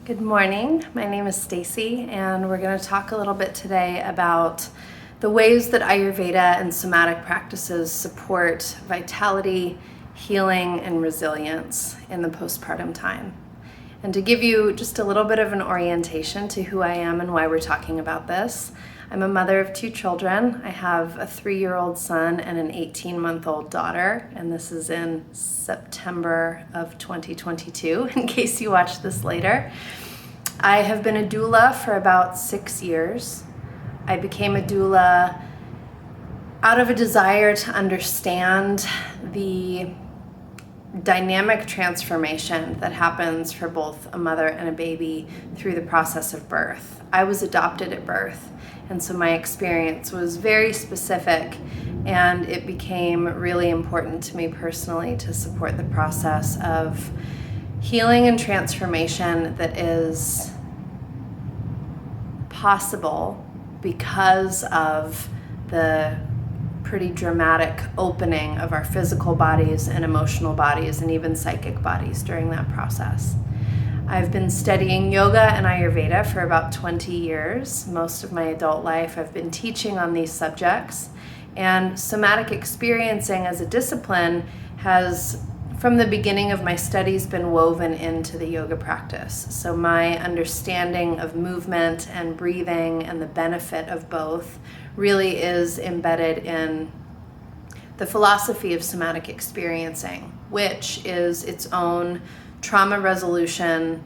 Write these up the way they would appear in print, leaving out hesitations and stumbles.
Good morning. My name is Stacy, and we're going to talk a little bit today about the ways that Ayurveda and somatic practices support vitality, healing, and resilience in the postpartum time. And to give you just a little bit of an orientation to who I am and why we're talking about this, I'm a mother of 2 children. I have a 3-year-old son and an 18-month-old daughter, and this is in September of 2022, in case you watch this later. I have been a doula for about 6 years. I became a doula out of a desire to understand the dynamic transformation that happens for both a mother and a baby through the process of birth. I was adopted at birth, and so my experience was very specific, and it became really important to me personally to support the process of healing and transformation that is possible because of the pretty dramatic opening of our physical bodies and emotional bodies and even psychic bodies during that process. I've been studying yoga and Ayurveda for about 20 years. Most of my adult life I've been teaching on these subjects, and somatic experiencing as a discipline has, from the beginning of my studies, been woven into the yoga practice. So my understanding of movement and breathing and the benefit of both really is embedded in the philosophy of somatic experiencing, which is its own trauma resolution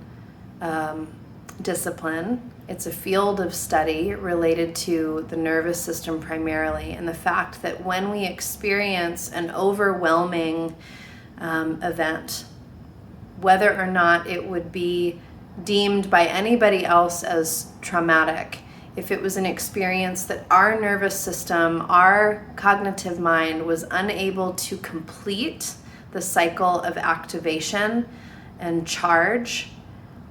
discipline. It's a field of study related to the nervous system primarily, and the fact that when we experience an overwhelming event, whether or not it would be deemed by anybody else as traumatic, if it was an experience that our nervous system, our cognitive mind was unable to complete the cycle of activation and charge,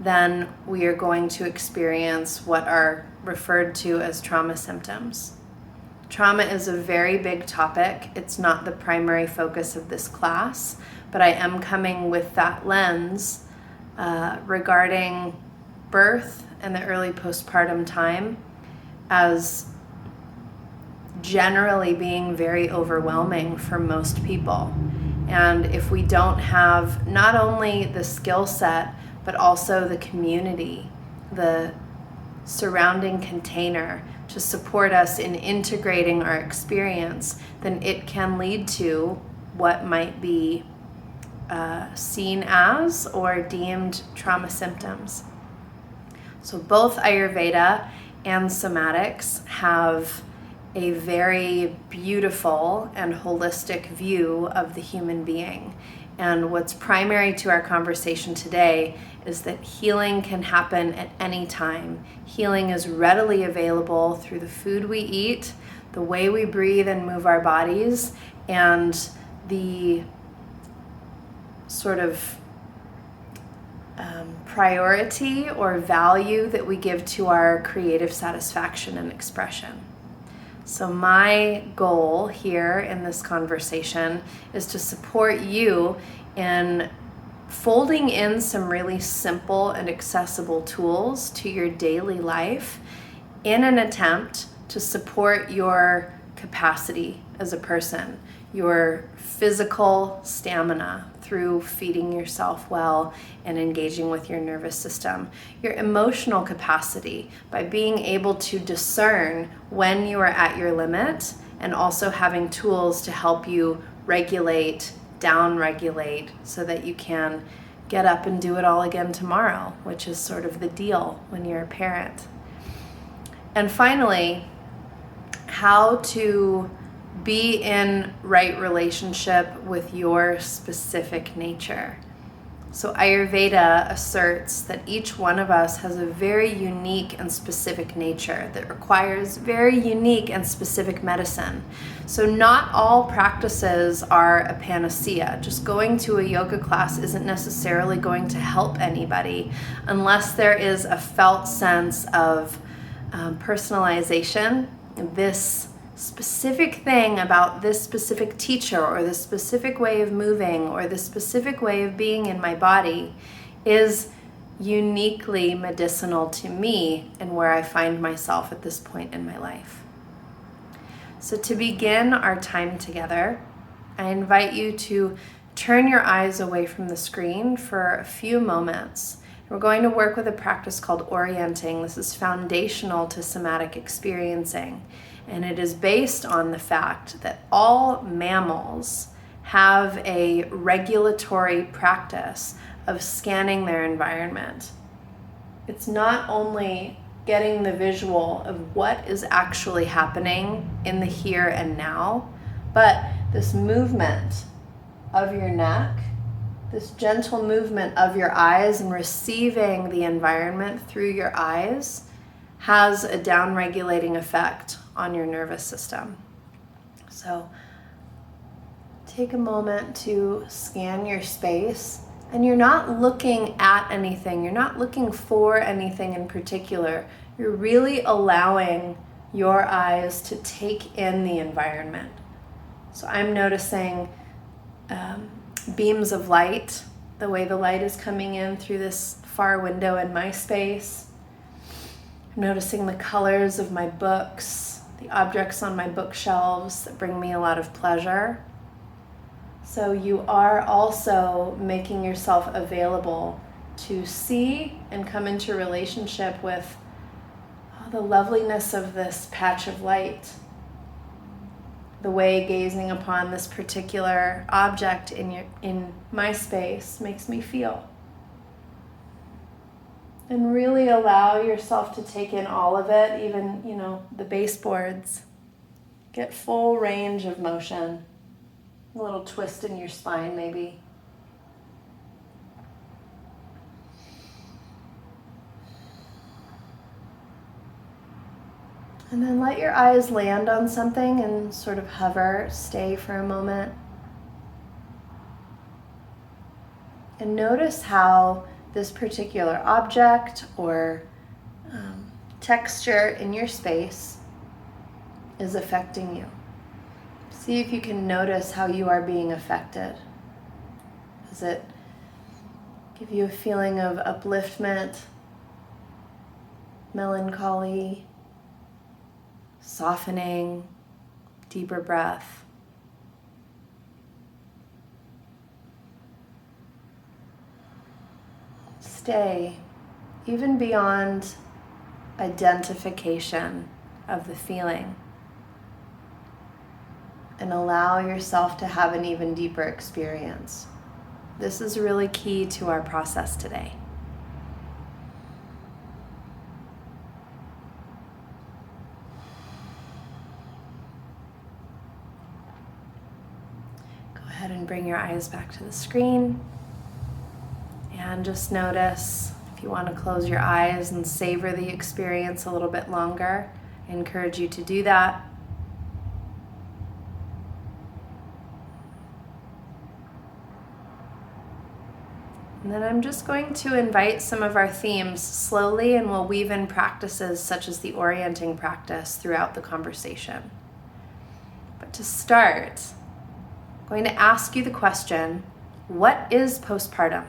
then we are going to experience what are referred to as trauma symptoms. Trauma is a very big topic. It's not the primary focus of this class, but I am coming with that lens regarding birth and the early postpartum time as generally being very overwhelming for most people. And if we don't have not only the skill set, but also the community, the surrounding container to support us in integrating our experience, then it can lead to what might be seen as or deemed trauma symptoms. So both Ayurveda and somatics have a very beautiful and holistic view of the human being. And what's primary to our conversation today is that healing can happen at any time. Healing is readily available through the food we eat, the way we breathe and move our bodies, and the sort of priority or value that we give to our creative satisfaction and expression. So my goal here in this conversation is to support you in folding in some really simple and accessible tools to your daily life in an attempt to support your capacity as a person, your physical stamina through feeding yourself well and engaging with your nervous system, your emotional capacity by being able to discern when you are at your limit, and also having tools to help you regulate, down-regulate, so that you can get up and do it all again tomorrow, which is sort of the deal when you're a parent. And finally, how to be in right relationship with your specific nature. So Ayurveda asserts that each one of us has a very unique and specific nature that requires very unique and specific medicine. So not all practices are a panacea. Just going to a yoga class isn't necessarily going to help anybody unless there is a felt sense of personalization. This specific thing about this specific teacher or this specific way of moving or this specific way of being in my body is uniquely medicinal to me and where I find myself at this point in my life. So to begin our time together, I invite you to turn your eyes away from the screen for a few moments. We're going to work with a practice called orienting. This is foundational to somatic experiencing, and it is based on the fact that all mammals have a regulatory practice of scanning their environment. It's not only getting the visual of what is actually happening in the here and now, but this movement of your neck, this gentle movement of your eyes and receiving the environment through your eyes has a down-regulating effect on your nervous system. So take a moment to scan your space, and you're not looking at anything, you're not looking for anything in particular. You're really allowing your eyes to take in the environment. So I'm noticing beams of light, the way the light is coming in through this far window in my space. I'm noticing the colors of my books, the objects on my bookshelves that bring me a lot of pleasure. So you are also making yourself available to see and come into relationship with the loveliness of this patch of light, the way gazing upon this particular object in my space makes me feel. And really allow yourself to take in all of it, even, the baseboards. Get full range of motion. A little twist in your spine, maybe. And then let your eyes land on something and sort of hover, stay for a moment. And notice how this particular object or texture in your space is affecting you. See if you can notice how you are being affected. Does it give you a feeling of upliftment, melancholy, softening, deeper breath? Stay even beyond identification of the feeling and allow yourself to have an even deeper experience. This is really key to our process today. Go ahead and bring your eyes back to the screen and just notice if you want to close your eyes and savor the experience a little bit longer. I encourage you to do that. And then I'm just going to invite some of our themes slowly, and we'll weave in practices such as the orienting practice throughout the conversation. But to start, I'm going to ask you the question, what is postpartum?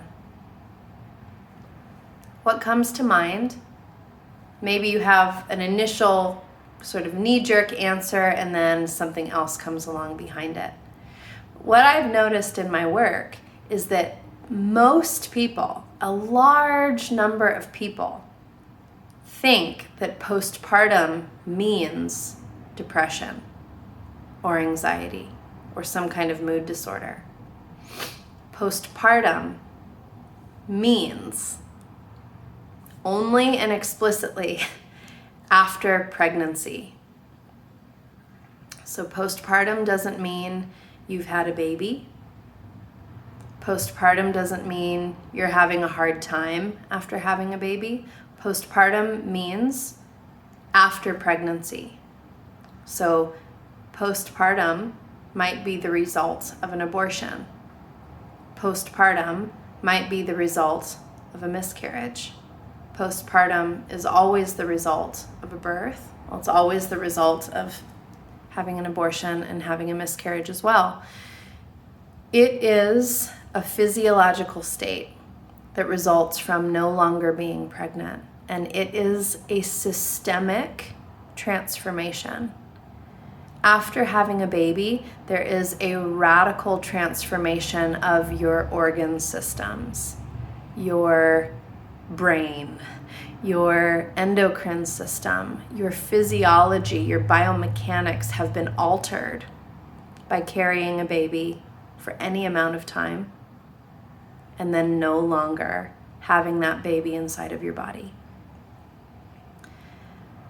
What comes to mind? Maybe you have an initial sort of knee-jerk answer and then something else comes along behind it. What I've noticed in my work is that most people, a large number of people, think that postpartum means depression or anxiety or some kind of mood disorder. Postpartum means only and explicitly after pregnancy. So postpartum doesn't mean you've had a baby. Postpartum doesn't mean you're having a hard time after having a baby. Postpartum means after pregnancy. So postpartum might be the result of an abortion. Postpartum might be the result of a miscarriage. Postpartum is always the result of a birth. Well, it's always the result of having an abortion and having a miscarriage as well. It is a physiological state that results from no longer being pregnant. And it is a systemic transformation. After having a baby, there is a radical transformation of your organ systems, your brain, your endocrine system, your physiology, your biomechanics have been altered by carrying a baby for any amount of time and then no longer having that baby inside of your body.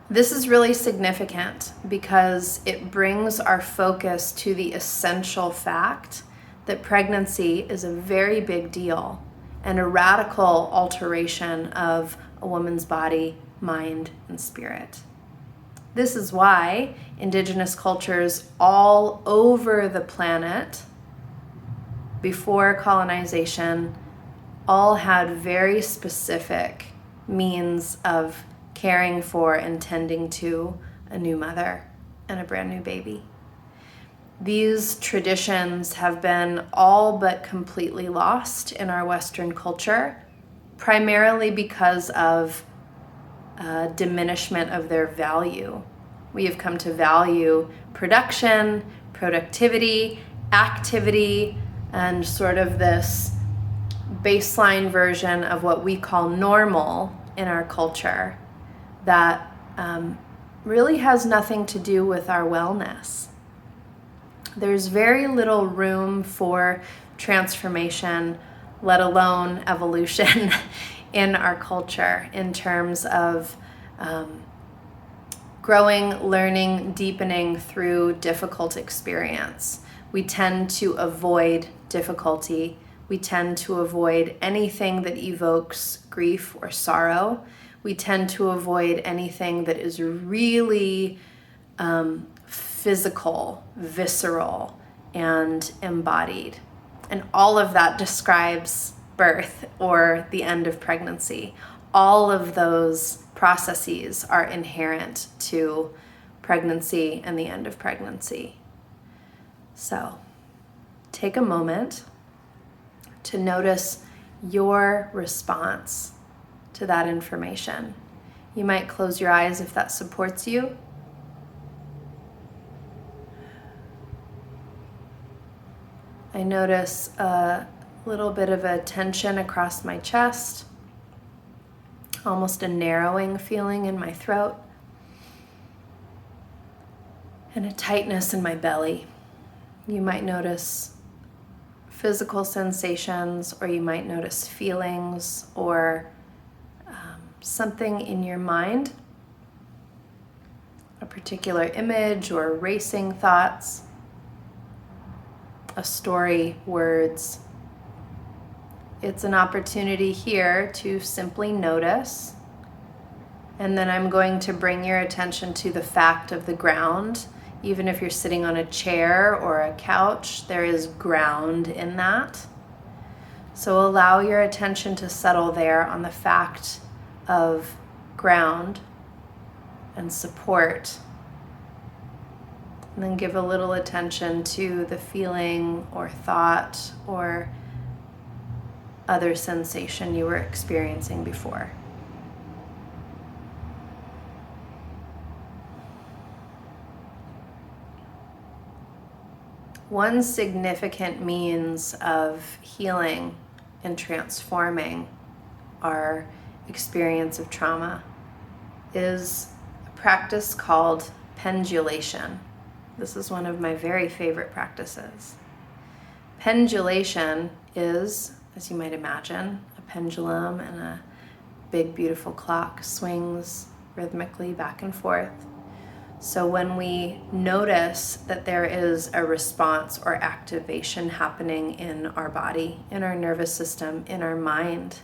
This is really significant because it brings our focus to the essential fact that pregnancy is a very big deal and a radical alteration of a woman's body, mind, and spirit. This is why indigenous cultures all over the planet before colonization all had very specific means of caring for and tending to a new mother and a brand new baby. These traditions have been all but completely lost in our Western culture, primarily because of diminishment of their value. We have come to value production, productivity, activity, and sort of this baseline version of what we call normal in our culture that really has nothing to do with our wellness. There's very little room for transformation, let alone evolution, in our culture in terms of growing, learning, deepening through difficult experience. We tend to avoid difficulty. We tend to avoid anything that evokes grief or sorrow. We tend to avoid anything that is really physical, visceral, and embodied. And all of that describes birth or the end of pregnancy. All of those processes are inherent to pregnancy and the end of pregnancy. So take a moment to notice your response to that information. You might close your eyes if that supports you. I notice a little bit of a tension across my chest, almost a narrowing feeling in my throat, and a tightness in my belly. You might notice physical sensations, or you might notice feelings, or something in your mind, a particular image or racing thoughts, a story, words. It's an opportunity here to simply notice, and then I'm going to bring your attention to the fact of the ground. Even if you're sitting on a chair or a couch, there is ground in that. So allow your attention to settle there on the fact of ground and support. And then give a little attention to the feeling or thought or other sensation you were experiencing before. One significant means of healing and transforming our experience of trauma is a practice called pendulation. This is one of my very favorite practices. Pendulation is, as you might imagine, a pendulum and a big, beautiful clock swings rhythmically back and forth. So when we notice that there is a response or activation happening in our body, in our nervous system, in our mind,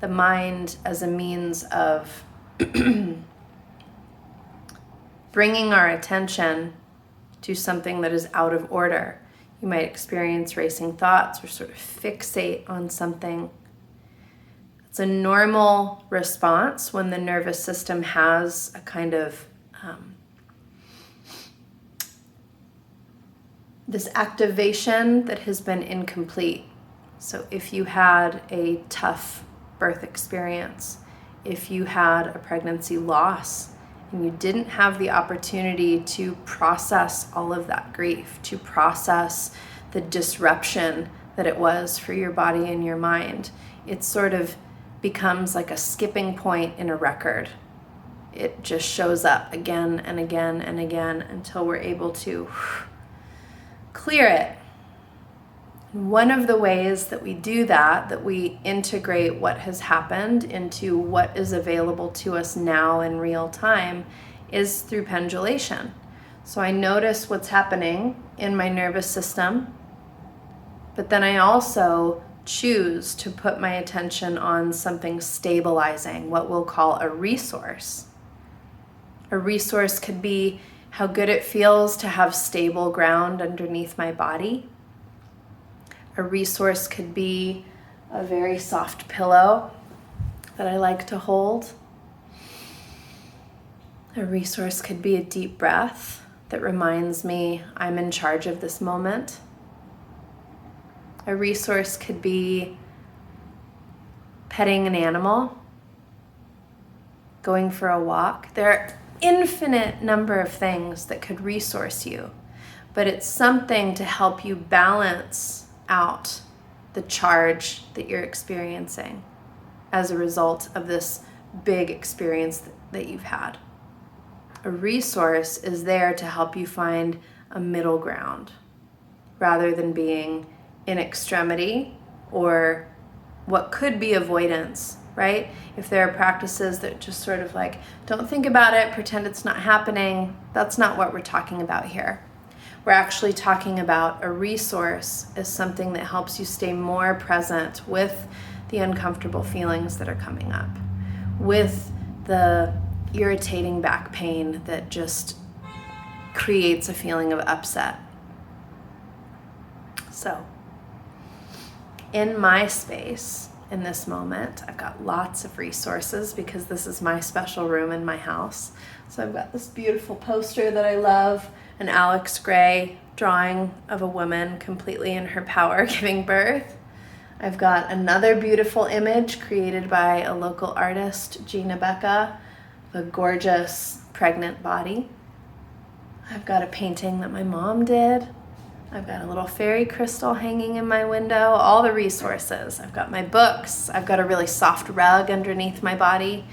the mind as a means of bringing our attention to something that is out of order. You might experience racing thoughts or sort of fixate on something. It's a normal response when the nervous system has a kind of this activation that has been incomplete So if you had a tough birth experience, if you had a pregnancy loss, and you didn't have the opportunity to process all of that grief, to process the disruption that it was for your body and your mind, it sort of becomes like a skipping point in a record. It just shows up again and again and again until we're able to clear it. One of the ways that we do that we integrate what has happened into what is available to us now in real time, is through pendulation. So I notice what's happening in my nervous system, but then I also choose to put my attention on something stabilizing, what we'll call a resource. A resource could be how good it feels to have stable ground underneath my body. A resource could be a very soft pillow that I like to hold. A resource could be a deep breath that reminds me I'm in charge of this moment. A resource could be petting an animal, going for a walk. There are infinite number of things that could resource you, but it's something to help you balance out the charge that you're experiencing as a result of this big experience that you've had. A resource is there to help you find a middle ground rather than being in extremity or what could be avoidance, right? If there are practices that just sort of like, don't think about it, pretend it's not happening, that's not what we're talking about here. We're actually talking about a resource as something that helps you stay more present with the uncomfortable feelings that are coming up, with the irritating back pain that just creates a feeling of upset. So, in my space, in this moment, I've got lots of resources because this is my special room in my house. So I've got this beautiful poster that I love, an Alex Gray drawing of a woman completely in her power giving birth. I've got another beautiful image created by a local artist, Gina Becca, of a gorgeous pregnant body. I've got a painting that my mom did. I've got a little fairy crystal hanging in my window, all the resources. I've got my books. I've got a really soft rug underneath my body.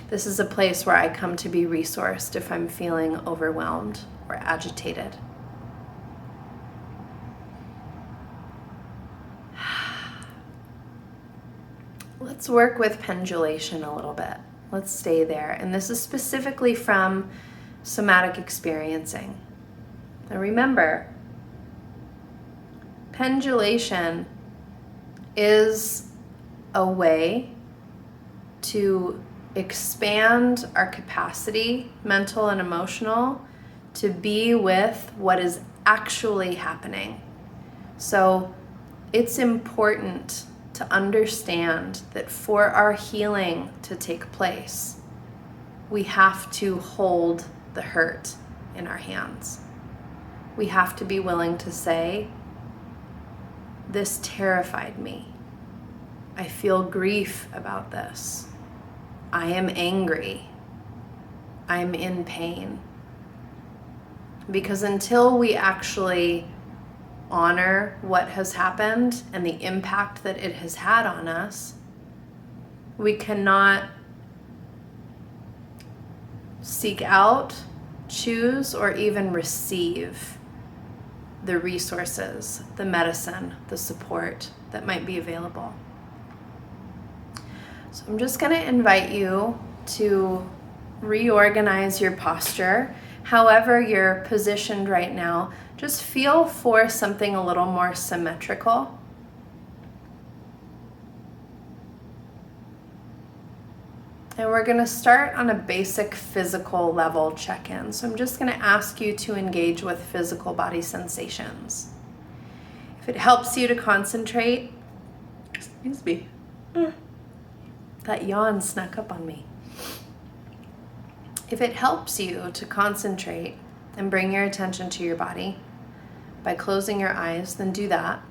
This is a place where I come to be resourced if I'm feeling overwhelmed or agitated. Let's work with pendulation a little bit. Let's stay there. And this is specifically from somatic experiencing. Now remember, pendulation is a way to expand our capacity, mental and emotional, to be with what is actually happening. So it's important to understand that for our healing to take place, we have to hold the hurt in our hands. We have to be willing to say, this terrified me. I feel grief about this. I am angry. I'm in pain. Because until we actually honor what has happened and the impact that it has had on us, we cannot seek out, choose, or even receive the resources, the medicine, the support that might be available. So I'm just going to invite you to reorganize your posture. However you're positioned right now, just feel for something a little more symmetrical. And we're going to start on a basic physical level check-in. So I'm just going to ask you to engage with physical body sensations. If it helps you to concentrate, excuse me, that yawn snuck up on me. If it helps you to concentrate and bring your attention to your body by closing your eyes, then do that.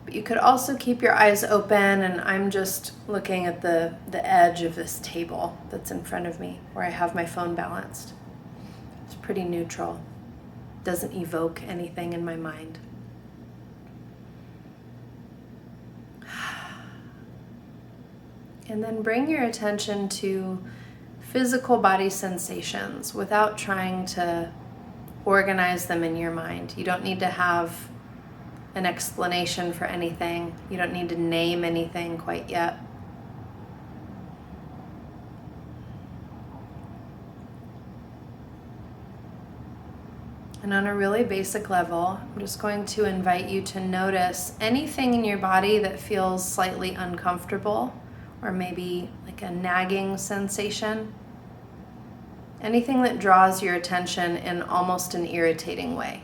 But you could also keep your eyes open, and I'm just looking at the edge of this table that's in front of me where I have my phone balanced. It's pretty neutral. Doesn't evoke anything in my mind. And then bring your attention to physical body sensations without trying to organize them in your mind. You don't need to have an explanation for anything. You don't need to name anything quite yet. And on a really basic level, I'm just going to invite you to notice anything in your body that feels slightly uncomfortable, or maybe like a nagging sensation. Anything that draws your attention in almost an irritating way.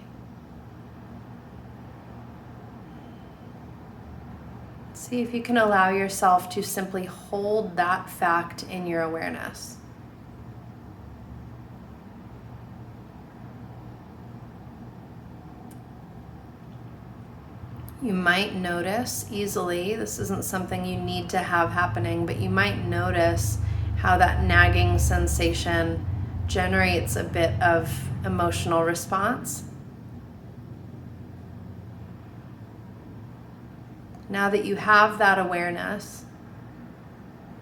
See if you can allow yourself to simply hold that fact in your awareness. You might notice easily, this isn't something you need to have happening, but you might notice how that nagging sensation generates a bit of emotional response. Now that you have that awareness,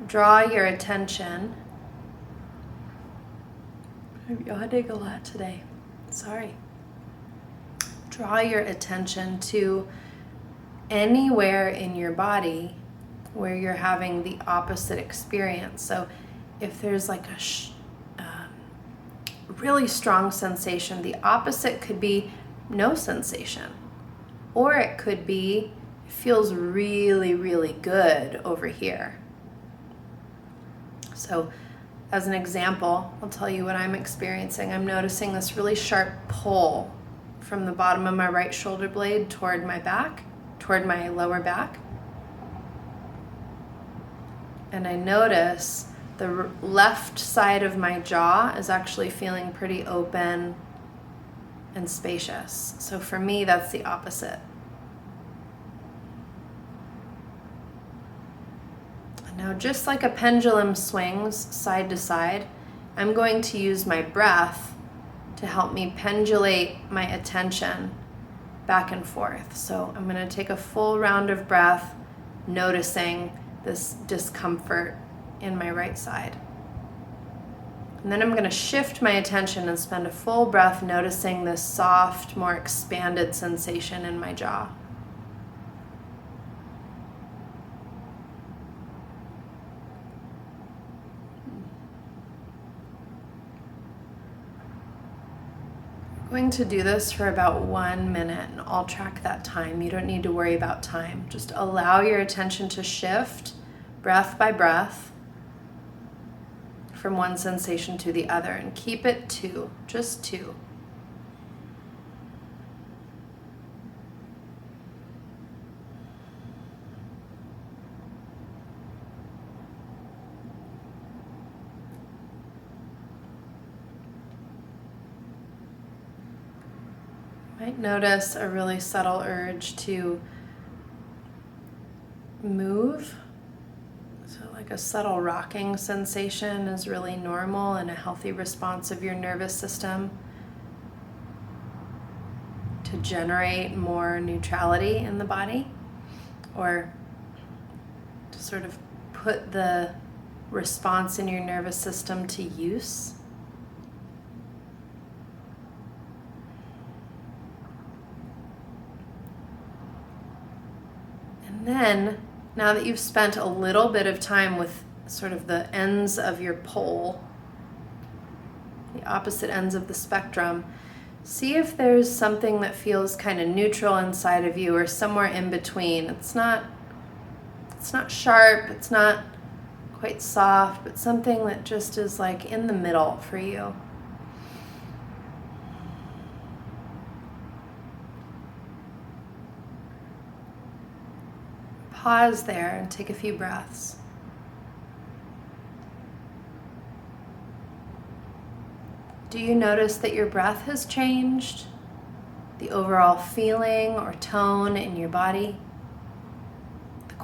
draw your attention. I'm yawning a lot today. Sorry. Draw your attention to anywhere in your body where you're having the opposite experience. So if there's like a really strong sensation, the opposite could be no sensation. Or it could be, it feels really, really good over here. So as an example, I'll tell you what I'm experiencing. I'm noticing this really sharp pull from the bottom of my right shoulder blade toward my back, toward my lower back. And I notice the left side of my jaw is actually feeling pretty open and spacious. So for me, that's the opposite. And now, just like a pendulum swings side to side, I'm going to use my breath to help me pendulate my attention back and forth. So I'm going to take a full round of breath, noticing this discomfort in my right side. And then I'm going to shift my attention and spend a full breath noticing this soft, more expanded sensation in my jaw. I'm going to do this for about 1 minute, and I'll track that time. You don't need to worry about time. Just allow your attention to shift breath by breath from one sensation to the other, and keep it 2, just 2. You might notice a really subtle urge to move. So like a subtle rocking sensation is really normal and a healthy response of your nervous system to generate more neutrality in the body, or to sort of put the response in your nervous system to use. And then, now that you've spent a little bit of time with sort of the ends of your pole, the opposite ends of the spectrum, see if there's something that feels kind of neutral inside of you, or somewhere in between. It's not sharp, it's not quite soft, but something that just is like in the middle for you. Pause there and take a few breaths. Do you notice that your breath has changed? The overall feeling or tone in your body?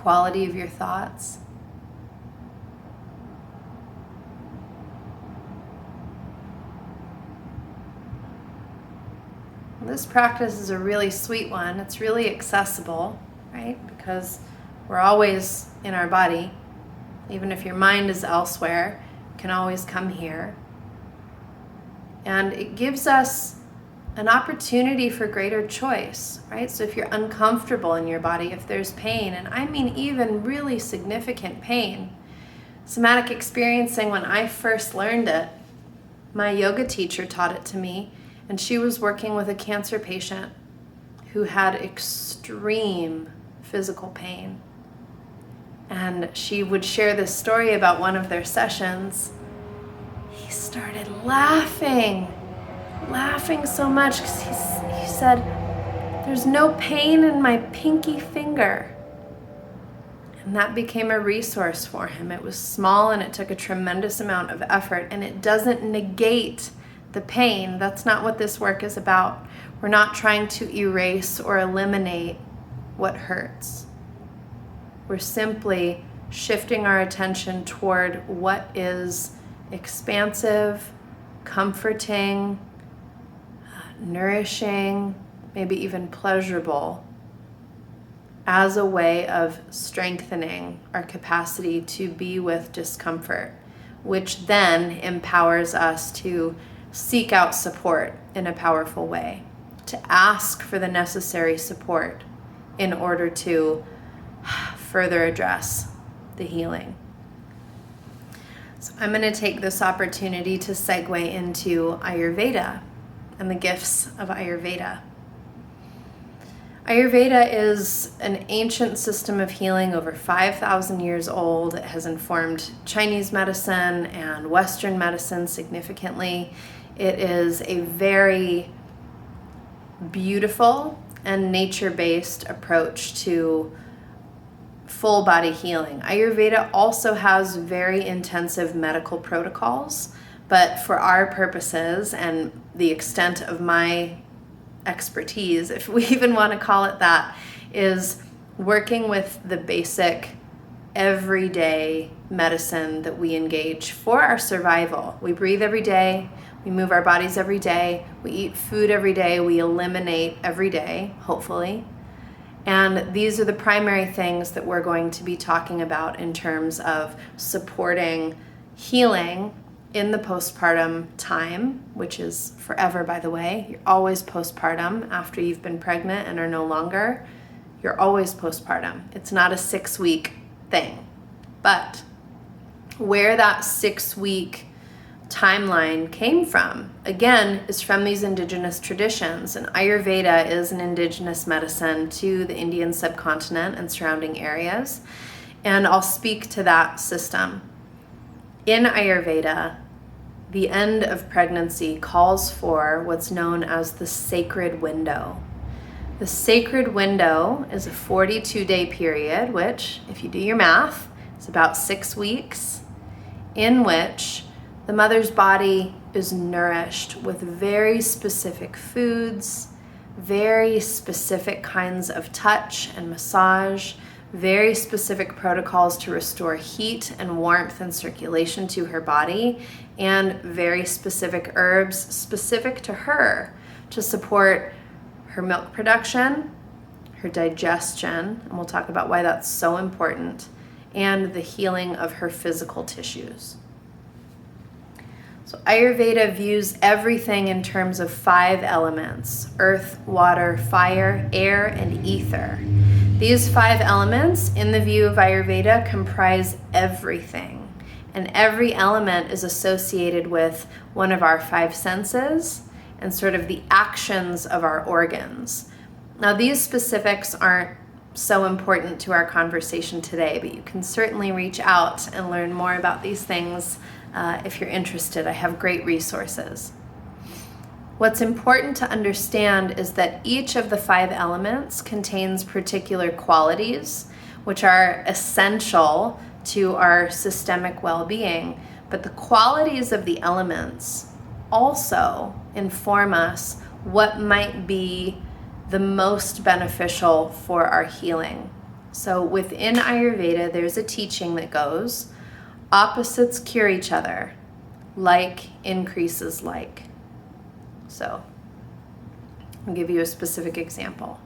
quality of your thoughts. This practice is a really sweet one. It's really accessible, right? Because we're always in our body. Even if your mind is elsewhere, you can always come here. And it gives us an opportunity for greater choice, right? So if you're uncomfortable in your body, if there's pain, and I mean even really significant pain, somatic experiencing, when I first learned it, my yoga teacher taught it to me, and she was working with a cancer patient who had extreme physical pain. And she would share this story about one of their sessions. He started laughing so much because he said, "There's no pain in my pinky finger." And that became a resource for him. It was small and it took a tremendous amount of effort, and it doesn't negate the pain. That's not what this work is about. We're not trying to erase or eliminate what hurts. We're simply shifting our attention toward what is expansive, comforting, nourishing, maybe even pleasurable, as a way of strengthening our capacity to be with discomfort, which then empowers us to seek out support in a powerful way, to ask for the necessary support in order to further address the healing. So I'm going to take this opportunity to segue into Ayurveda and the gifts of Ayurveda. Ayurveda is an ancient system of healing over 5,000 years old. It has informed Chinese medicine and Western medicine significantly. It is a very beautiful and nature-based approach to full body healing. Ayurveda also has very intensive medical protocols, but for our purposes and the extent of my expertise, if we even want to call it that, is working with the basic everyday medicine that we engage for our survival. We breathe every day, we move our bodies every day, we eat food every day, we eliminate every day, hopefully. And these are the primary things that we're going to be talking about in terms of supporting healing in the postpartum time, which is forever, by the way. You're always postpartum after you've been pregnant and are no longer. You're always postpartum. It's not a 6-week thing. But where that 6-week timeline came from, again, is from these indigenous traditions. And Ayurveda is an indigenous medicine to the Indian subcontinent and surrounding areas. And I'll speak to that system. In Ayurveda, the end of pregnancy calls for what's known as the sacred window. The sacred window is a 42-day period, which, if you do your math, is about 6 weeks, in which the mother's body is nourished with very specific foods, very specific kinds of touch and massage, very specific protocols to restore heat and warmth and circulation to her body, and very specific herbs specific to her to support her milk production, her digestion, and we'll talk about why that's so important, and the healing of her physical tissues. So Ayurveda views everything in terms of 5 elements: earth, water, fire, air, and ether. These 5 elements, in the view of Ayurveda, comprise everything. And every element is associated with one of our 5 senses and sort of the actions of our organs. Now, these specifics aren't so important to our conversation today, but you can certainly reach out and learn more about these things if you're interested. I have great resources. What's important to understand is that each of the 5 elements contains particular qualities which are essential to our systemic well-being, but the qualities of the elements also inform us what might be the most beneficial for our healing. So within Ayurveda, there's a teaching that goes, opposites cure each other, like increases like. So I'll give you a specific example.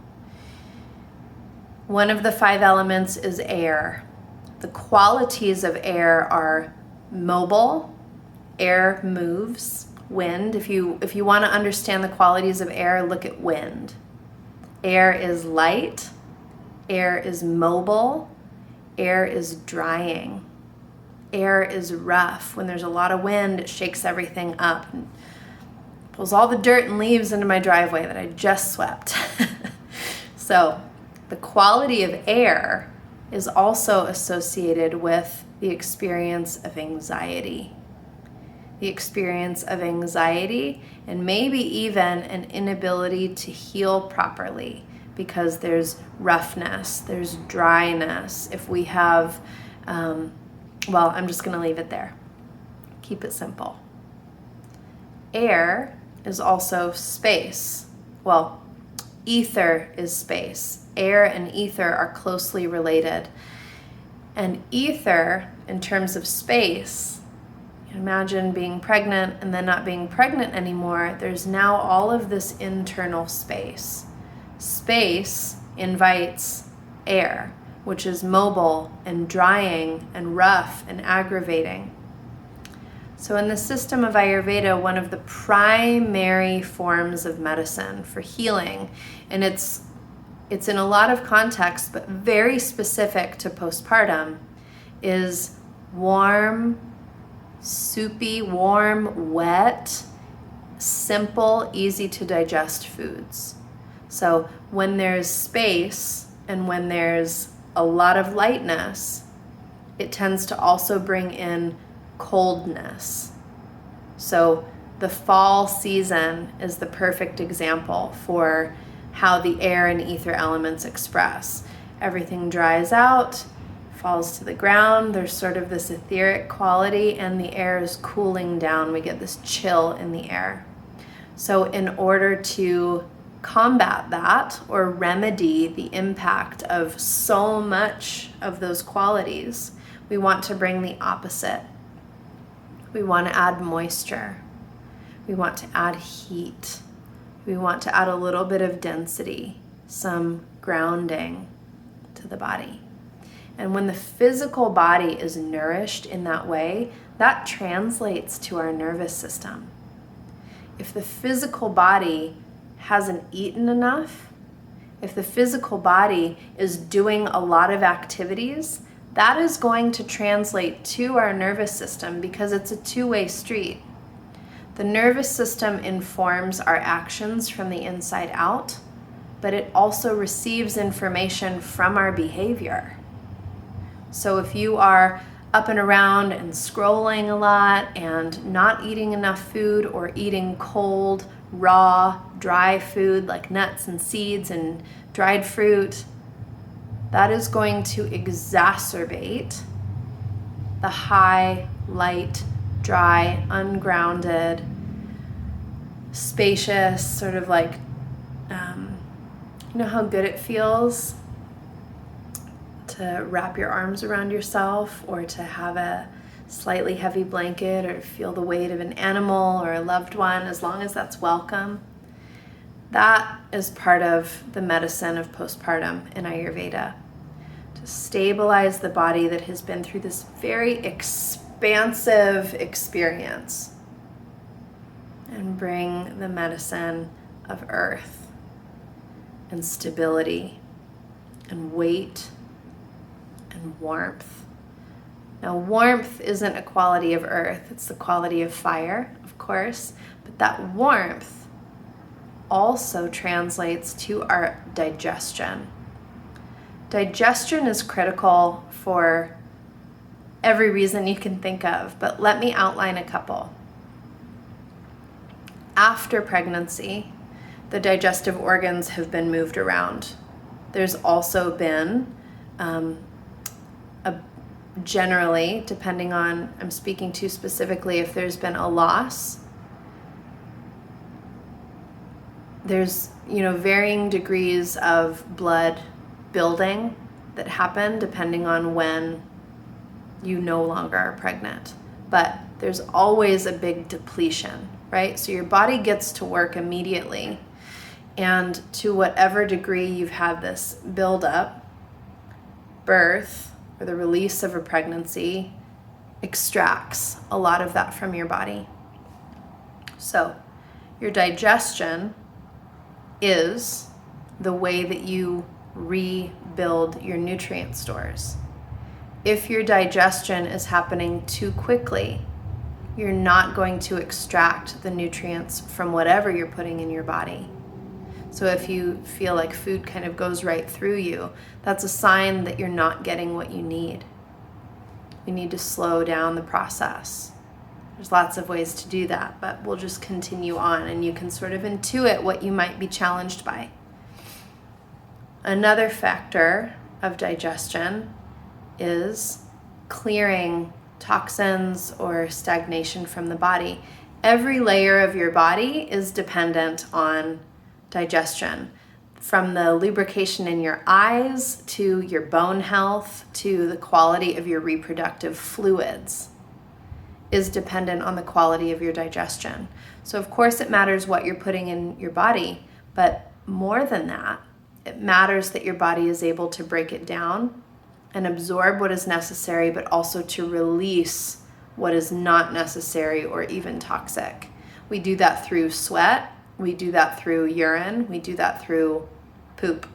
One of the 5 elements is air. The qualities of air are mobile, air moves, wind. If you want to understand the qualities of air, look at wind. Air is light, air is mobile, air is drying. Air is rough. When there's a lot of wind, it shakes everything up and pulls all the dirt and leaves into my driveway that I just swept. So the quality of air is also associated with the experience of anxiety. The experience of anxiety and maybe even an inability to heal properly because there's roughness, there's dryness. If we have, well, I'm just going to leave it there. Keep it simple. Air is also space. Well, ether is space. Air and ether are closely related. And ether, in terms of space, imagine being pregnant and then not being pregnant anymore. There's now all of this internal space. Space invites air, which is mobile and drying and rough and aggravating. So in the system of Ayurveda, one of the primary forms of medicine for healing, and it's in a lot of contexts, but very specific to postpartum, is warm, soupy, warm, wet, simple, easy to digest foods. So when there's space and when there's a lot of lightness, it tends to also bring in coldness. So the fall season is the perfect example for how the air and ether elements express. Everything dries out, falls to the ground. There's sort of this etheric quality and the air is cooling down. We get this chill in the air. So in order to combat that or remedy the impact of so much of those qualities, we want to bring the opposite. We want to add moisture. We want to add heat. We want to add a little bit of density, some grounding to the body. And when the physical body is nourished in that way, that translates to our nervous system. If the physical body hasn't eaten enough, if the physical body is doing a lot of activities, that is going to translate to our nervous system because it's a two-way street. The nervous system informs our actions from the inside out, but it also receives information from our behavior. So if you are up and around and scrolling a lot and not eating enough food or eating cold, raw, dry food like nuts and seeds and dried fruit, that is going to exacerbate the high, light, dry, ungrounded, spacious, sort of like, you know how good it feels to wrap your arms around yourself or to have a slightly heavy blanket or feel the weight of an animal or a loved one, as long as that's welcome. That is part of the medicine of postpartum in Ayurveda, to stabilize the body that has been through this very expansive experience and bring the medicine of earth and stability and weight and warmth. Now, warmth isn't a quality of earth, it's the quality of fire, of course, but that warmth also translates to our digestion. Digestion is critical for every reason you can think of, but let me outline a couple. After pregnancy, the digestive organs have been moved around. There's also been generally, depending on, I'm speaking to specifically if there's been a loss, there's, varying degrees of blood building that happen depending on when you no longer are pregnant. But there's always a big depletion, right? So your body gets to work immediately. And to whatever degree you've had this buildup, birth or the release of a pregnancy extracts a lot of that from your body. So your digestion is the way that you rebuild your nutrient stores. If your digestion is happening too quickly, you're not going to extract the nutrients from whatever you're putting in your body. So if you feel like food kind of goes right through you, that's a sign that you're not getting what you need. You need to slow down the process. There's lots of ways to do that, but we'll just continue on and you can sort of intuit what you might be challenged by. Another factor of digestion is clearing toxins or stagnation from the body. Every layer of your body is dependent on digestion, from the lubrication in your eyes to your bone health to the quality of your reproductive fluids is dependent on the quality of your digestion. So of course it matters what you're putting in your body, but more than that, it matters that your body is able to break it down and absorb what is necessary, but also to release what is not necessary or even toxic. We do that through sweat, we do that through urine, we do that through poop.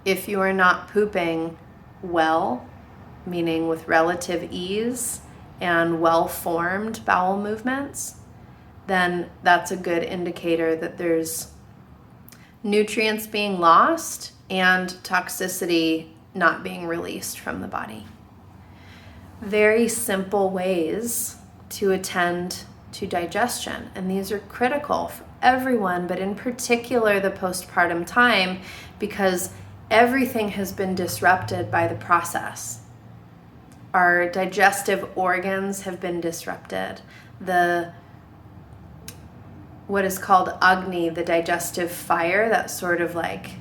If you are not pooping well, meaning with relative ease and well-formed bowel movements, then that's a good indicator that there's nutrients being lost and toxicity not being released from the body. Very simple ways to attend to digestion, and these are critical for everyone, but in particular the postpartum time, because everything has been disrupted by the process. Our digestive organs have been disrupted. What is called Agni, the digestive fire, that's sort of like,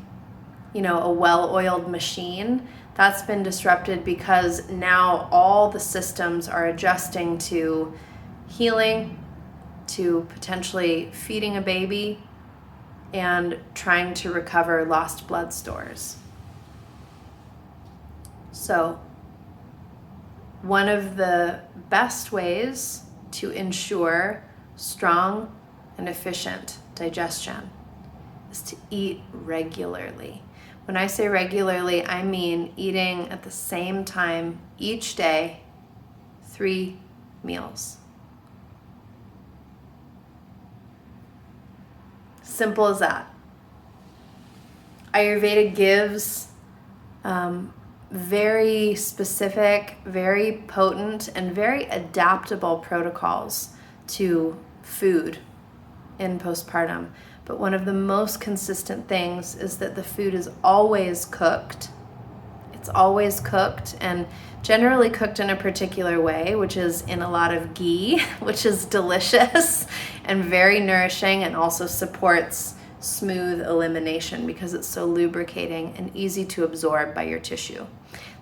a well-oiled machine, that's been disrupted because now all the systems are adjusting to healing, to potentially feeding a baby, and trying to recover lost blood stores. So, one of the best ways to ensure strong and efficient digestion is to eat regularly. When I say regularly, I mean eating at the same time each day, 3 meals. Simple as that. Ayurveda gives very specific, very potent, and very adaptable protocols to food in postpartum. But one of the most consistent things is that the food is always cooked. It's always cooked, and generally cooked in a particular way, which is in a lot of ghee, which is delicious and very nourishing and also supports smooth elimination because it's so lubricating and easy to absorb by your tissue.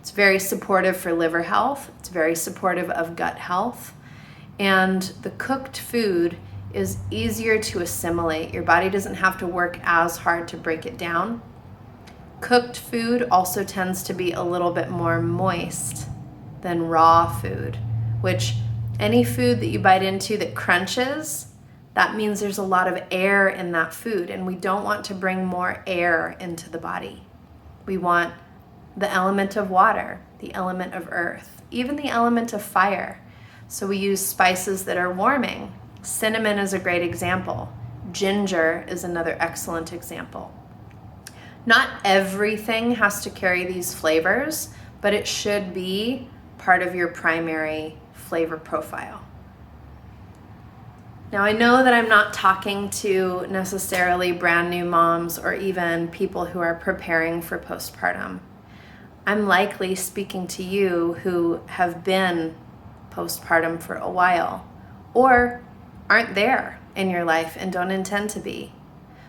It's very supportive for liver health. It's very supportive of gut health. And the cooked food is easier to assimilate. Your body doesn't have to work as hard to break it down. Cooked food also tends to be a little bit more moist than raw food, which any food that you bite into that crunches, that means there's a lot of air in that food, and we don't want to bring more air into the body. We want the element of water, the element of earth, even the element of fire. So we use spices that are warming. Cinnamon is a great example. Ginger is another excellent example. Not everything has to carry these flavors, but it should be part of your primary flavor profile. Now, I know that I'm not talking to necessarily brand new moms or even people who are preparing for postpartum. I'm likely speaking to you who have been postpartum for a while or aren't there in your life and don't intend to be.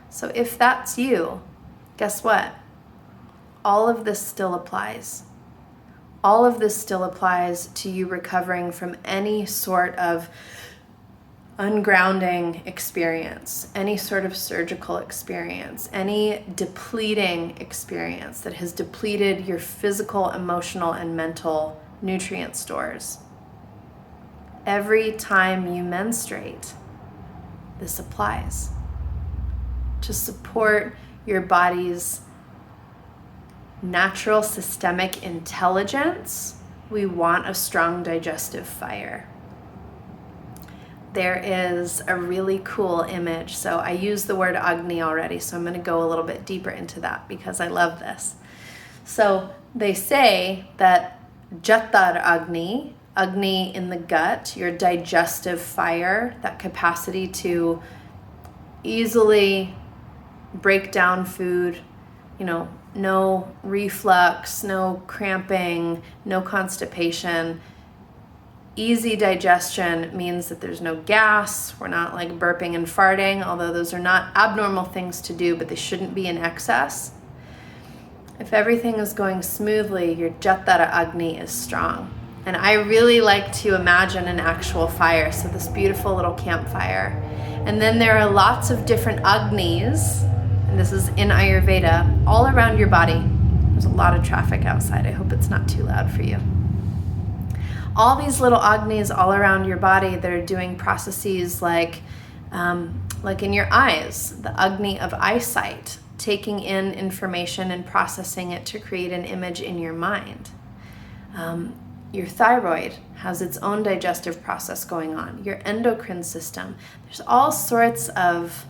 So if that's you, guess what? all of this still applies. All of this still applies to you recovering from any sort of ungrounding experience, any sort of surgical experience, any depleting experience that has depleted your physical, emotional, and mental nutrient stores. Every time you menstruate, this applies. To support your body's natural systemic intelligence, we want a strong digestive fire. There is a really cool image. So I used the word Agni already, so I'm going to go a little bit deeper into that because I love this. So they say that Jatar Agni, Agni in the gut, your digestive fire, that capacity to easily break down food, no reflux, no cramping, no constipation. Easy digestion means that there's no gas. We're not like burping and farting, although those are not abnormal things to do, but they shouldn't be in excess. If everything is going smoothly, your Jatara Agni is strong. And I really like to imagine an actual fire, so this beautiful little campfire. And then there are lots of different Agnis, and this is in Ayurveda, all around your body. There's a lot of traffic outside. I hope it's not too loud for you. All these little Agnis all around your body that are doing processes like in your eyes, the Agni of eyesight, taking in information and processing it to create an image in your mind. Your thyroid has its own digestive process going on. Your endocrine system. There's all sorts of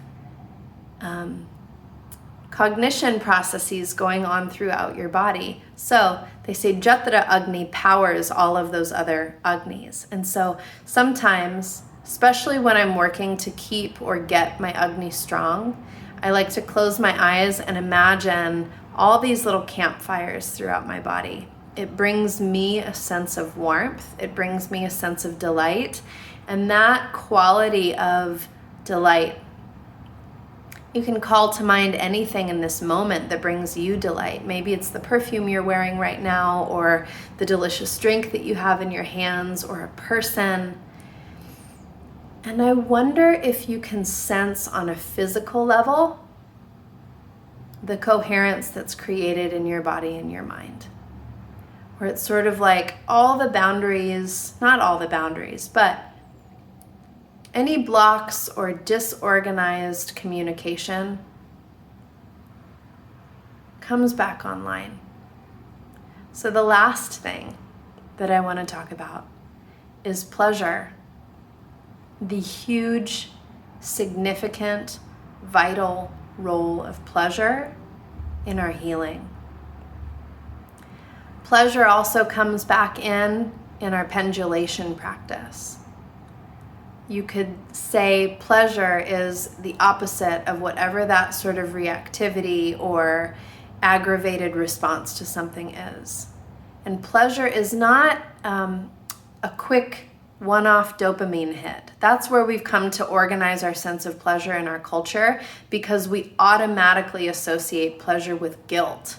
cognition processes going on throughout your body. So they say Jatara Agni powers all of those other Agnis. And so sometimes, especially when I'm working to keep or get my Agni strong, I like to close my eyes and imagine all these little campfires throughout my body. It brings me a sense of warmth. It brings me a sense of delight. And that quality of delight, you can call to mind anything in this moment that brings you delight. Maybe it's the perfume you're wearing right now, or the delicious drink that you have in your hands, or a person. And I wonder if you can sense on a physical level the coherence that's created in your body and your mind. Where it's sort of like all the boundaries, not all the boundaries, but any blocks or disorganized communication comes back online. So the last thing that I want to talk about is pleasure. The huge, significant, vital role of pleasure in our healing. Pleasure also comes back in our pendulation practice. You could say pleasure is the opposite of whatever that sort of reactivity or aggravated response to something is. And pleasure is not a quick one-off dopamine hit. That's where we've come to organize our sense of pleasure in our culture, because we automatically associate pleasure with guilt.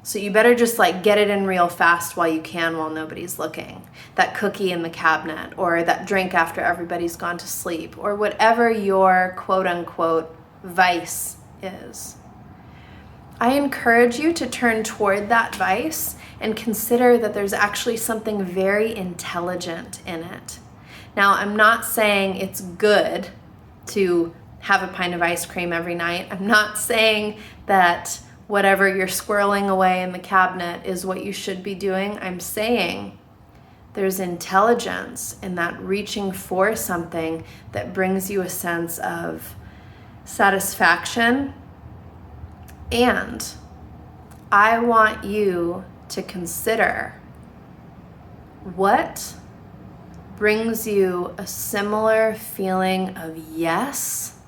So you better just get it in real fast while you can, while nobody's looking. That cookie in the cabinet, or that drink after everybody's gone to sleep, or whatever your quote unquote vice is. I encourage you to turn toward that vice and consider that there's actually something very intelligent in it. Now, I'm not saying it's good to have a pint of ice cream every night. I'm not saying that whatever you're squirreling away in the cabinet is what you should be doing. I'm saying there's intelligence in that reaching for something that brings you a sense of satisfaction. And I want you to consider what brings you a similar feeling of yes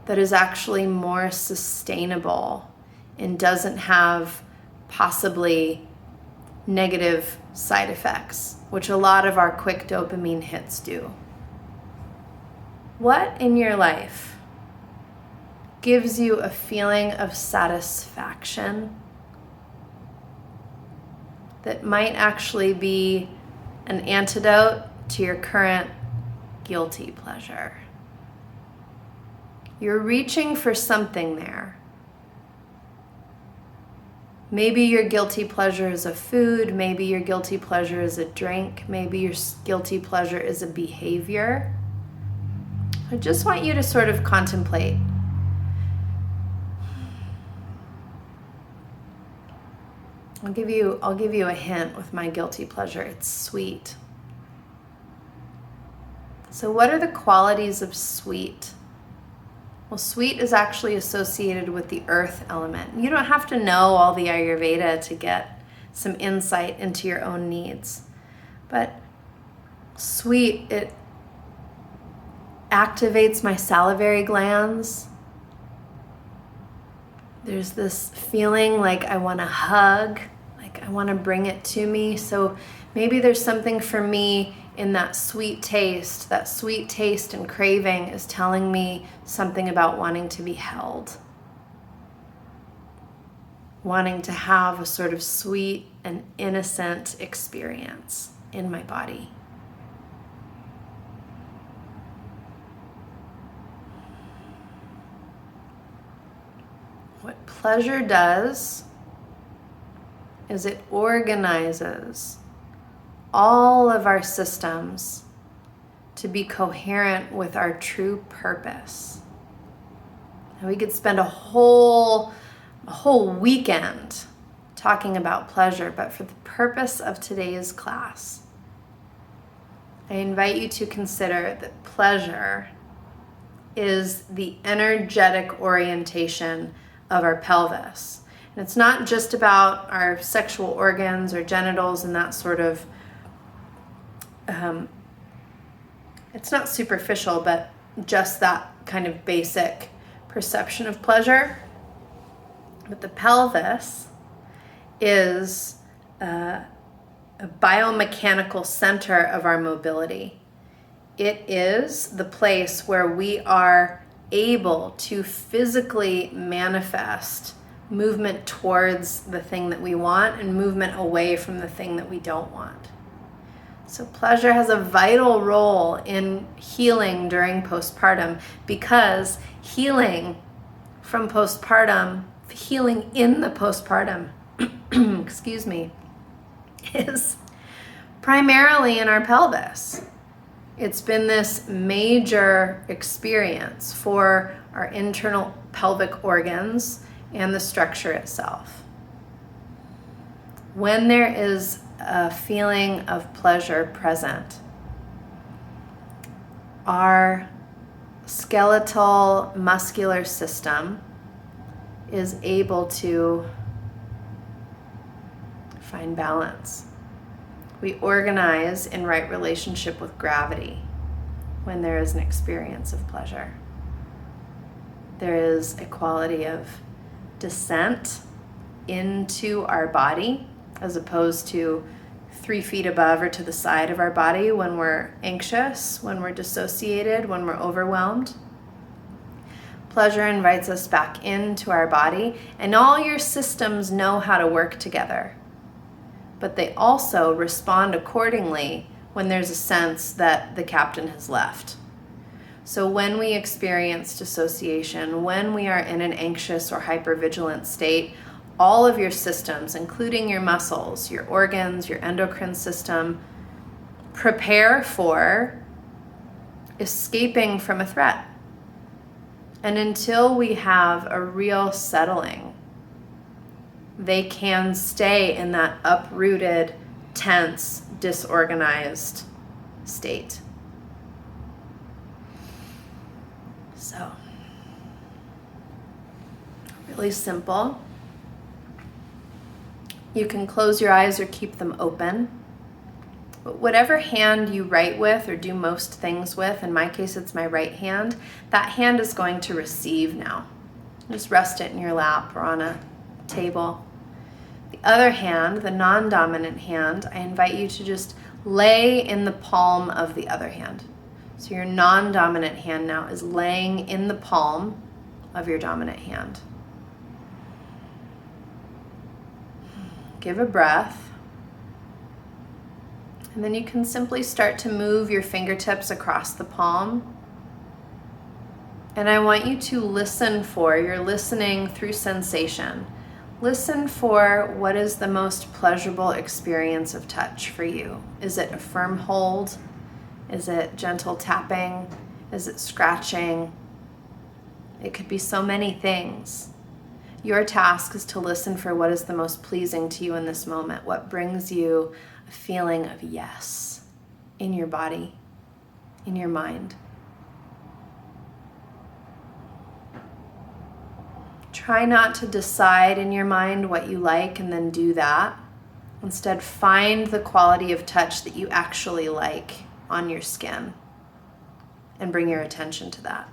that is actually more sustainable and doesn't have possibly negative side effects, which a lot of our quick dopamine hits do. What in your life gives you a feeling of satisfaction that might actually be an antidote to your current guilty pleasure. You're reaching for something there. Maybe your guilty pleasure is a food, maybe your guilty pleasure is a drink, maybe your guilty pleasure is a behavior. I just want you to sort of contemplate. I'll give you a hint with my guilty pleasure. It's sweet. So what are the qualities of sweet? Well, sweet is actually associated with the earth element. You don't have to know all the Ayurveda to get some insight into your own needs. But sweet, it activates my salivary glands. There's this feeling like I want to hug, like I want to bring it to me. So maybe there's something for me in that sweet taste and craving is telling me something about wanting to be held, wanting to have a sort of sweet and innocent experience in my body. What pleasure does is it organizes all of our systems to be coherent with our true purpose. And we could spend a whole weekend talking about pleasure, but for the purpose of today's class, I invite you to consider that pleasure is the energetic orientation of our pelvis. And it's not just about our sexual organs or genitals and that sort of it's not superficial, but just that kind of basic perception of pleasure. But the pelvis is a biomechanical center of our mobility. It is the place where we are able to physically manifest movement towards the thing that we want and movement away from the thing that we don't want. So pleasure has a vital role in healing during postpartum, because healing in the postpartum, excuse me, is primarily in our pelvis. It's been this major experience for our internal pelvic organs and the structure itself. When there is a feeling of pleasure present, our skeletal muscular system is able to find balance. We organize in right relationship with gravity when there is an experience of pleasure. There is a quality of descent into our body as opposed to 3 feet above or to the side of our body when we're anxious, when we're dissociated, when we're overwhelmed. Pleasure invites us back into our body, and all your systems know how to work together. But they also respond accordingly when there's a sense that the captain has left. So when we experience dissociation, when we are in an anxious or hypervigilant state, all of your systems, including your muscles, your organs, your endocrine system, prepare for escaping from a threat. And until we have a real settling, they can stay in that uprooted, tense, disorganized state. So, really simple. You can close your eyes or keep them open. But whatever hand you write with or do most things with, in my case it's my right hand, that hand is going to receive now. Just rest it in your lap or on a table. The other hand, the non-dominant hand, I invite you to just lay in the palm of the other hand. So your non-dominant hand now is laying in the palm of your dominant hand. Give a breath. And then you can simply start to move your fingertips across the palm. And I want you to listen for, you're listening through sensation. Listen for what is the most pleasurable experience of touch for you. Is it a firm hold? Is it gentle tapping? Is it scratching? It could be so many things. Your task is to listen for what is the most pleasing to you in this moment, what brings you a feeling of yes in your body, in your mind. Try not to decide in your mind what you like and then do that. Instead, find the quality of touch that you actually like on your skin and bring your attention to that.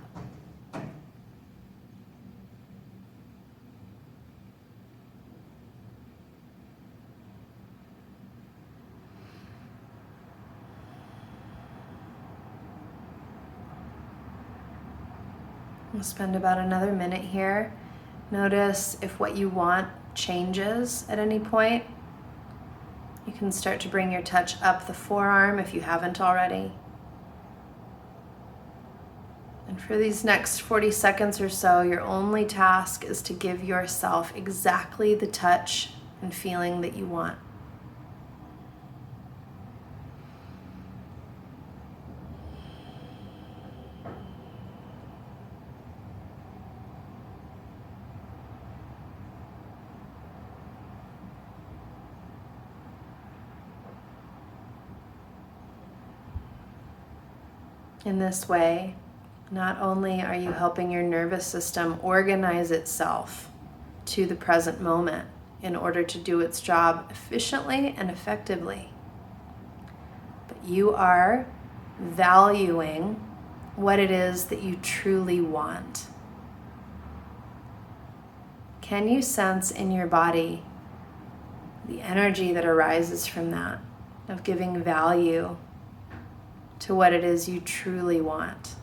We'll spend about another minute here. Notice if what you want changes at any point. You can start to bring your touch up the forearm if you haven't already. And for these next 40 seconds or so, your only task is to give yourself exactly the touch and feeling that you want. In this way, not only are you helping your nervous system organize itself to the present moment in order to do its job efficiently and effectively, but you are valuing what it is that you truly want. Can you sense in your body the energy that arises from that, of giving value to what it is you truly want?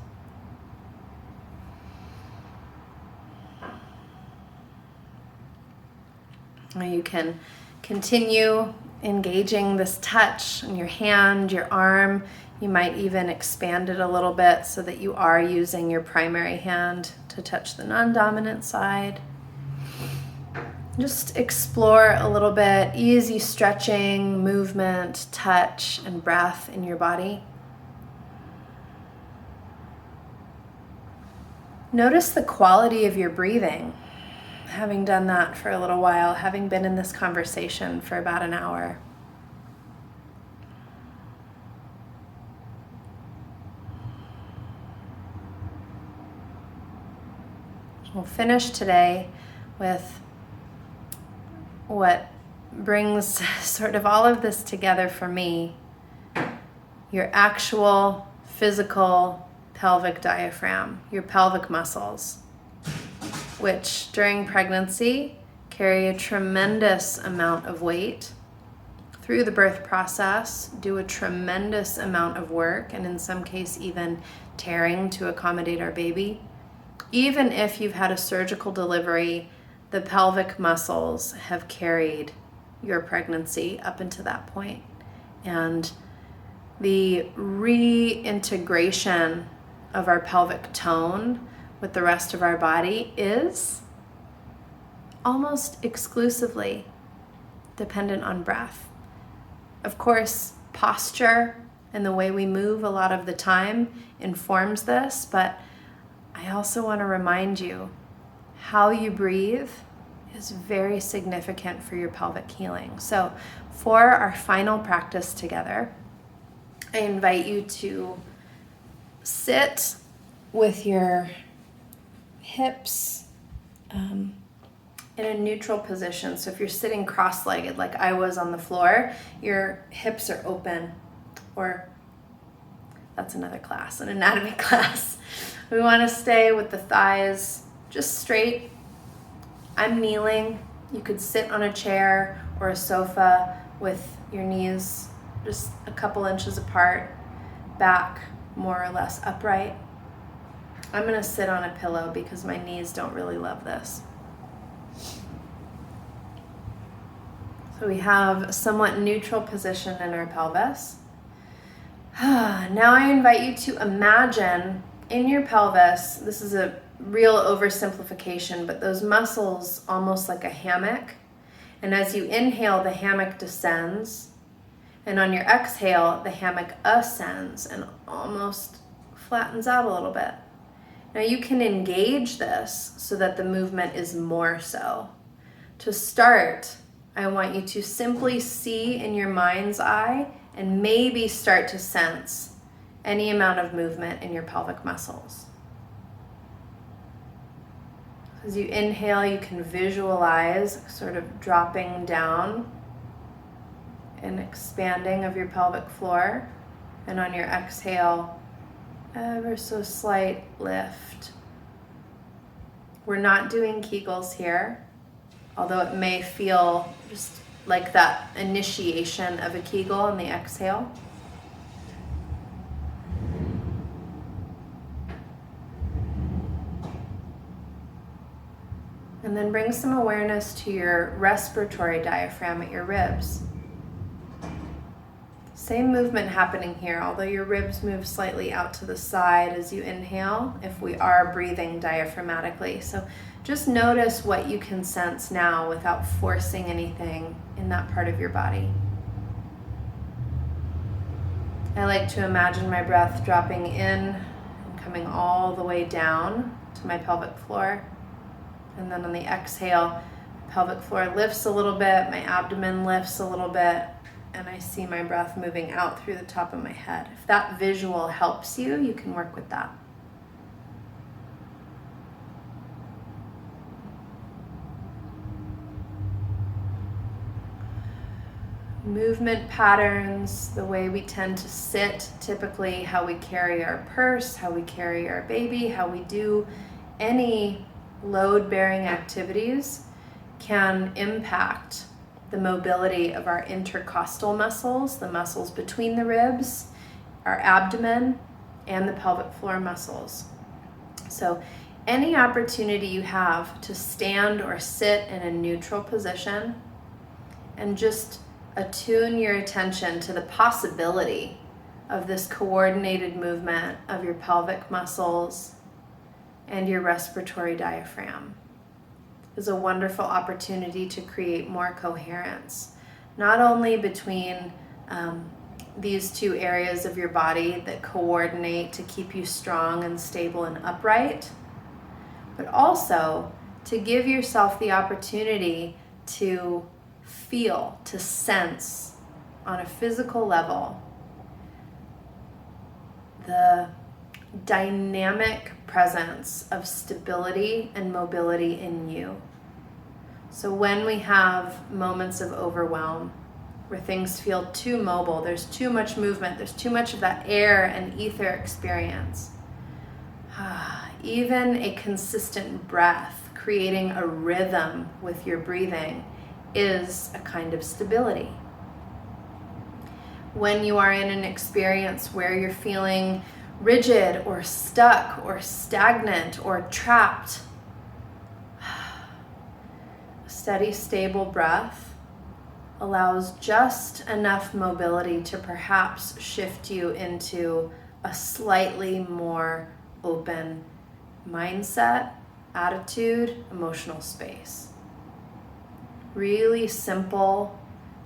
Now you can continue engaging this touch in your hand, your arm. You might even expand it a little bit so that you are using your primary hand to touch the non-dominant side. Just explore a little bit, easy stretching, movement, touch, and breath in your body. Notice the quality of your breathing. Having done that for a little while, having been in this conversation for about an hour. We'll finish today with what brings sort of all of this together for me. Your actual physical pelvic diaphragm, your pelvic muscles, which during pregnancy carry a tremendous amount of weight through the birth process, do a tremendous amount of work, and in some case even tearing to accommodate our baby. Even if you've had a surgical delivery, the pelvic muscles have carried your pregnancy up until that point. And the reintegration of our pelvic tone with the rest of our body is almost exclusively dependent on breath. Of course, posture and the way we move a lot of the time informs this, but I also want to remind you how you breathe is very significant for your pelvic healing. So for our final practice together, I invite you to sit with your hips in a neutral position. So if you're sitting cross-legged like I was on the floor, your hips are open, or that's another class, an anatomy class. We want to stay with the thighs just straight. I'm kneeling. You could sit on a chair or a sofa with your knees just a couple inches apart, back more or less upright. I'm going to sit on a pillow because my knees don't really love this. So we have a somewhat neutral position in our pelvis. Now I invite you to imagine in your pelvis, this is a real oversimplification, but those muscles almost like a hammock. And as you inhale, the hammock descends. And on your exhale, the hammock ascends and almost flattens out a little bit. Now you can engage this so that the movement is more so. To start, I want you to simply see in your mind's eye and maybe start to sense any amount of movement in your pelvic muscles. As you inhale, you can visualize sort of dropping down and expanding of your pelvic floor. And on your exhale, ever so slight lift. We're not doing Kegels here, although it may feel just like that initiation of a Kegel on the exhale. And then bring some awareness to your respiratory diaphragm at your ribs. Same movement happening here, although your ribs move slightly out to the side as you inhale, if we are breathing diaphragmatically. So just notice what you can sense now without forcing anything in that part of your body. I like to imagine my breath dropping in and coming all the way down to my pelvic floor. And then on the exhale, pelvic floor lifts a little bit, my abdomen lifts a little bit, and I see my breath moving out through the top of my head. If that visual helps you, you can work with that. Movement patterns, the way we tend to sit, typically how we carry our purse, how we carry our baby, how we do any load-bearing activities can impact the mobility of our intercostal muscles, the muscles between the ribs, our abdomen, and the pelvic floor muscles. So any opportunity you have to stand or sit in a neutral position and just attune your attention to the possibility of this coordinated movement of your pelvic muscles and your respiratory diaphragm is a wonderful opportunity to create more coherence, not only between these two areas of your body that coordinate to keep you strong and stable and upright, but also to give yourself the opportunity to feel, to sense on a physical level the dynamic presence of stability and mobility in you. So when we have moments of overwhelm, where things feel too mobile, there's too much movement, there's too much of that air and ether experience, even a consistent breath, creating a rhythm with your breathing, is a kind of stability. When you are in an experience where you're feeling rigid or stuck or stagnant or trapped, a steady, stable breath allows just enough mobility to perhaps shift you into a slightly more open mindset, attitude, emotional space. Really simple,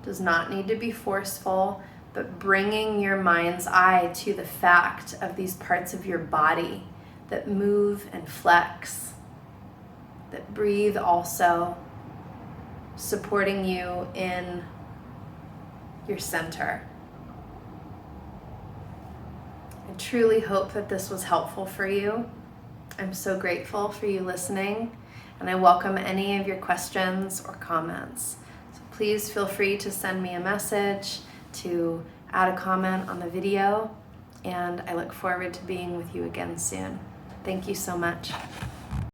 does not need to be forceful, but bringing your mind's eye to the fact of these parts of your body that move and flex, that breathe also, supporting you in your center. I truly hope that this was helpful for you. I'm so grateful for you listening, and I welcome any of your questions or comments. So please feel free to send me a message, to add a comment on the video, and I look forward to being with you again soon. Thank you so much.